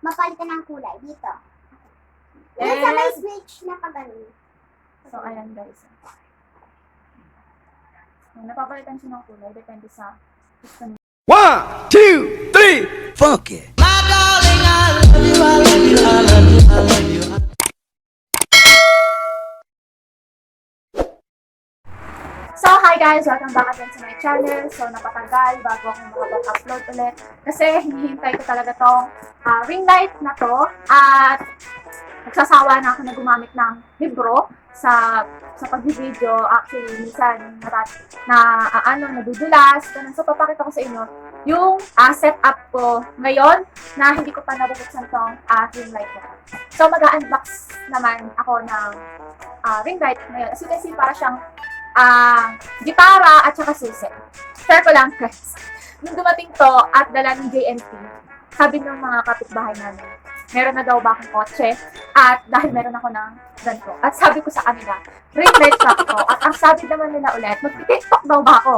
mapalitan ng kulay dito. And, Yung sa may switch na pagano. so, ayan guys. So, napapalitan siya ng kulay. Depende sa gusto niya. 1, 2, 3, funky. So, hi guys! Welcome back again sa my channel. So, napatagal bago ako makapag-upload ulit. Kasi hinihintay ko talaga tong ring light na to. At nagsasawa na ako na gumamit ng libro sa pag-video. Actually, minsan nadudulas. Ganun. So, papakita ko sa inyo yung setup ko ngayon na hindi ko pa nabubuksan tong ring light na to. So, mag-unbox naman ako ng ring light ngayon. As you can see, para siyang gitara at saka susi. Share ko lang guys. Nung dumating to at dala ng JNT, sabi ng mga kapitbahay namin, meron na daw ba akong kotse at dahil meron ako ng ganito. At sabi ko sa kanila, ring light shop ko. At ang sabi naman nila ulit, magti-TikTok daw ba ako?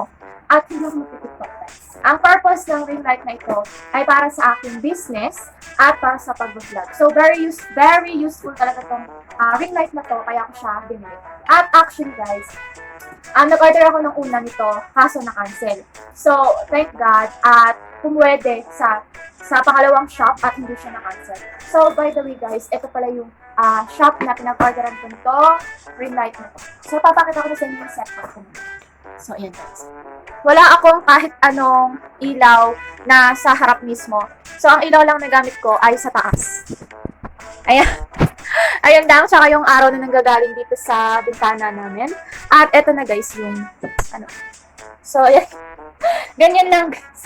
At hindi ako magti-TikTok guys. Ang purpose ng ring light na ito ay para sa aking business at para sa pag-vlog. So very useful talaga tong ring light na to, kaya ko siya binili. At actually guys, nag-order ako ng una nito, kaso na-cancel. So, thank God, at pumwede sa pangalawang shop at hindi siya na-cancel. So, by the way guys, ito pala yung shop na pinag-orderan ko nito, ring light na to. So, papakita ko na sa inyo yung setup ko. So, ayan guys. Wala akong kahit anong ilaw na sa harap mismo. So, ang ilaw lang na gamit ko ay sa taas. Ayan. Ayan lang, tsaka yung araw na nanggagaling dito sa bintana namin. At eto na guys, yung So, ayan. Ganyan lang guys.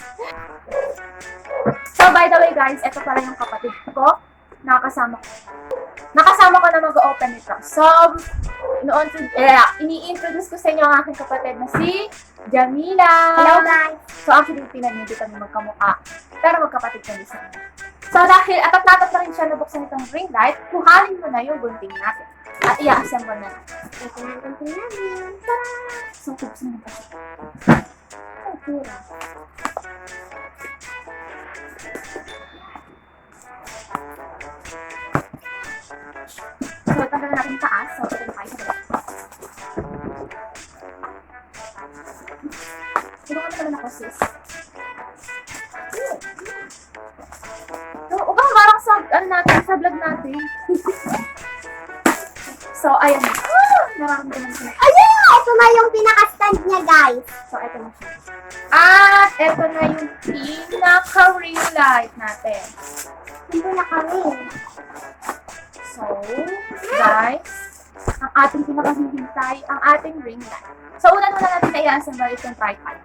So, by the way guys, eto pala yung kapatid ko. Nakasama ko na mag-open nito. So, ini-introduce ko sa inyo ang aking kapatid na si Jamila. Hello guys! So, actually, pinanindi kami magkamukha. Pero magkapatid kami sa inyo. So, dahil atat na rin siya nabuksan itong ring light, kuhanin mo na yung gunting natin. At i-assemble na natin. Ito na ang gunting namin. So, buksan na pa siya. Ay, pura. So, tanggal na natin yung taas. So, ito na tayo sa balik. Sino kami naman ako, sis? So, parang sa, sa vlog natin. So, ayan na. Nararamdaman ko na. Ayun! Ito na yung pinaka-stand niya guys. So, ito na siya. At ito na yung pinaka-ring light natin. Ito na kami. So, guys, ang ating pinakahihintay, ang ating ring light. So, una natin na i-assemble itong tripod.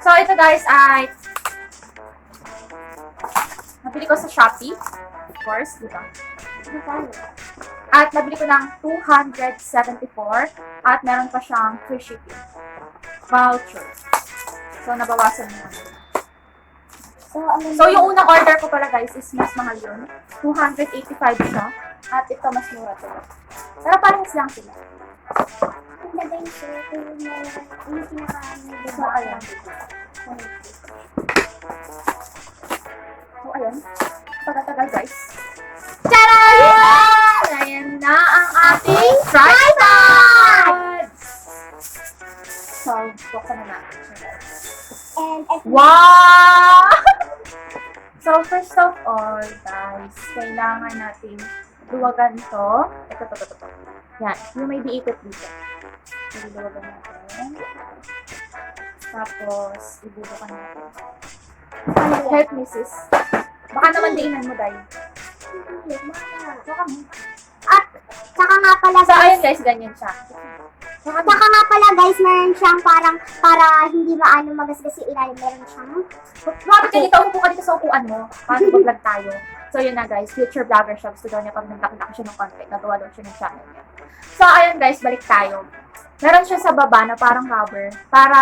So, ito guys ay nabili ko sa Shopee. Of course, di ba? At nabili ko ng 274 at meron pa siyang free shipping voucher. So, nabawasan mo naman. So, yung unang order ko pala guys is mas mahal yun. 285 siya. At ito mas mura to. Pero parang lang sila. Ang lagay ko, yung pinaka-ano. So, ayan. So, ayan. Pagkatagal guys. Charan! Ayan na ang ating tripod! So, buksan na natin siya guys. And Wow! So, first of all, guys, kailangan natin luwagan to. Ito. Yan, yung may diikot dito. So, luwagan natin. Tapos, ibubukan natin. Help me, sis. Baka naman diinan mo, dahil. At, saka nga pala So, guys, ayun guys, ganyan siya. saka nga pala guys, meron siyang parang, para hindi maano magasgas yung ilalim, meron siyang, Bakit ka dito? Upo ka dito sa upuan mo. Para mag-vlog tayo. So, yun na guys. Future vlogger siya. Gusto daw niya pag naglaki siya ng content. Nagawa daw siya ng channel niya. So, ayun guys. Balik tayo. Meron siya sa baba na parang rubber. Para,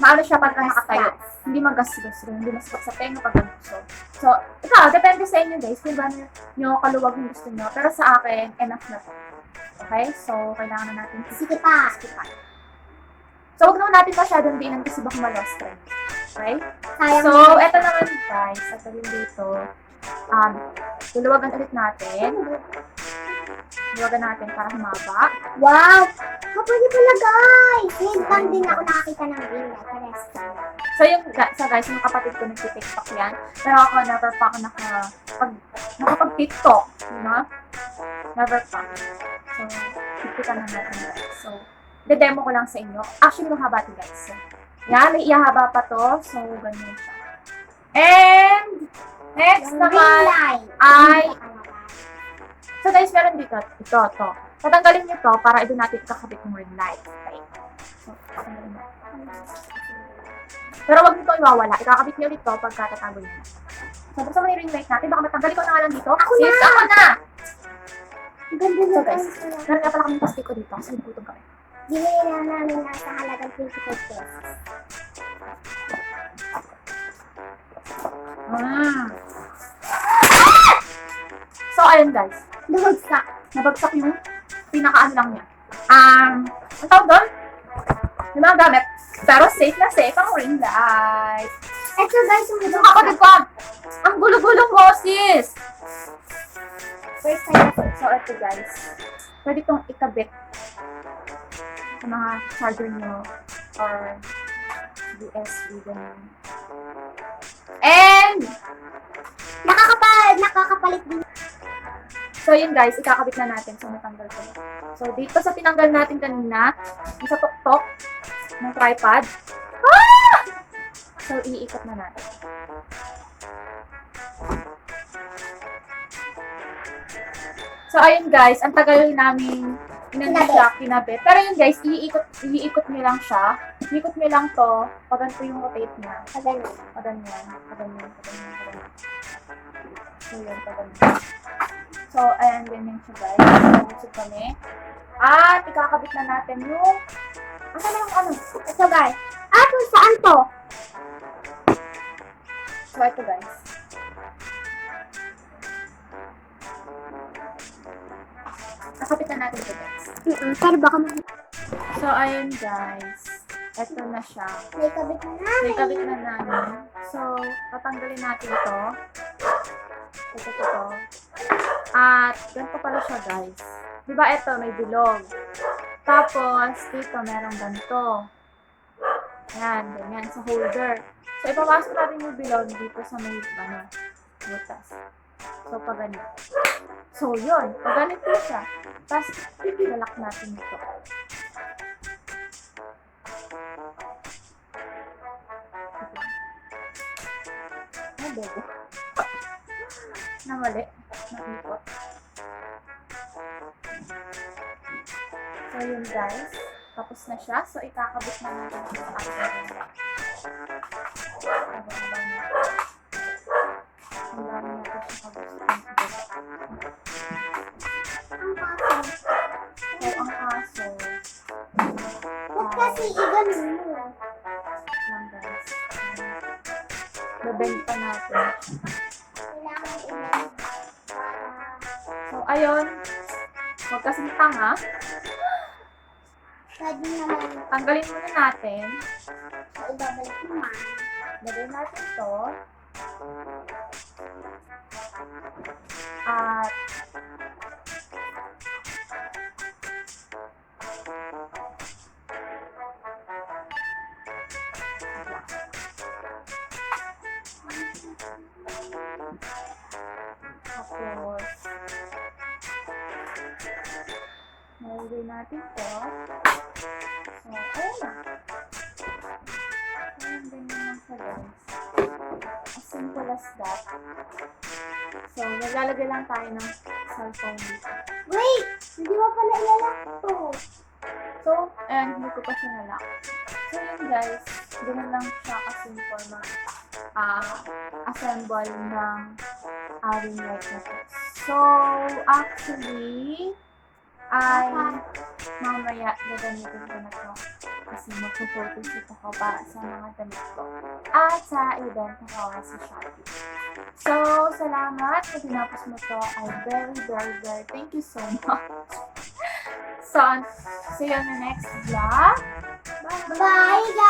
maano siya pagka nakatayo. Hindi magasgas rin. Hindi masakit sa tenga pag gusto. So, ikaw, depende sa inyo guys. Kung ba nyo kaluwag yung gusto nyo. Pero sa akin, enough na to. Okay? So, kailangan na natin sikipan. So, huwag naman natin masyadong diinan kasi baka ma-lost trend. Okay? Sayang So, naman. eto naman guys. Ito yung dito. luluwagan ulit natin. Luluwagan natin para humaba. Wow! Kapag pala guys! Ngayon lang din ako nakakita ng ring light. Pares. So guys, yung kapatid ko nagti-TikTok yan. Pero ako, never pa ako nakapag-TikTok. You know? Never pa. So, kita na natin guys. So, de-demo ko lang sa inyo. Actually, mahaba ito guys. So, yan, may ihahaba pa to. So, ganyan siya. And, next naman ay, so guys, meron dito. Ito. Tatanggalin nyo to para doon natin kakabit yung ring light. Okay. So, pero wag nyo ito iwawala. Ikakabit nyo ulit to pagka tatago nyo. So, buksan mo na yung ring light natin. Baka matanggalin ko na nga lang dito. Ako Sis, na! ako na! Ganda So na guys, meron nga pala kaming pastiko dito. Kasi nagutong kami. Binili na namin nasa halagang 25 pesos. So, ayun guys. Lumagsak. Nabagsak yung pinakaano lang niya. Ang tawag doon? Yung mga gamit. Pero safe na safe ang ring light. Ito guys, yung Yung kapatid ko, ang gulo-gulo mo, sis! first time na So, ito guys. Pwede itong ikabit sa mga charger nyo or USB ganyan. And, nakakapalit din. so yun guys, ikakabit na natin. So, natanggal ko. So, dito sa tinanggal natin kanina, yung sa tuktok ng tripod. Ah! So, iikot na natin. So, ayun guys, ang tagal namin kinabit. Pero yun guys, iikot nyo lang siya. Iikot nyo lang to, pag ganito yung rotate niya. Pagano. Paganyan. So, yun, paganyan. So, ayan, ganyan siya guys. Nabusog kami. At, ikakabit na natin yung... Asa na yung ano? Ito guys. Kung saan to? So, ito guys. Nakapit na natin ito guys. Pero baka So, ayun guys. Ito na siya. may kabit na So, namin. ikabit na namin. So, tatanggalin natin ito. Ito. At, ganito pala siya guys. Diba ito, may bilog. Tapos, dito, merong ganito. Yan, ganyan, sa holder. So, ipapasok natin yung bilog dito sa may, butas. So, pag ganito. So, yun. Pag ganito siya. Tapos, ilalak natin ito. Ay, bego. Namali. Naipot. So, yun guys. Tapos na siya. So, ikakabit na natin sa ating. Ang dami natin siya kabit. Ang kaso. So, ang aso. Huwag kasi i-ganun mo. Lang guys. Babend pa natin. Kailangan i-ganun. So, ayun. Huwag kasing tanga. Pwede naman Tanggalin muna natin. sa ibabalik naman. Lagay natin to. At tapos nalagay natin to. So, ayun na. Ayun, ganyan lang siya guys. As simple as that. So, maglalagay lang tayo ng cellphone dito. Wait! Hindi mo pala ilalak to. So, and hindi ko pa siya nalak. So, yun guys. Ganun lang siya ka-simple na assemble ng ring light na to. So, actually, ay mamaya gagamitin ko na to. Kasi magpo-photoshoot ako para sa mga damit ko. At sa event ko sa Shopee. So, salamat. Kung tinapos mo to, ay very, very, very thank you so much. So, see you on the next vlog. Bye guys!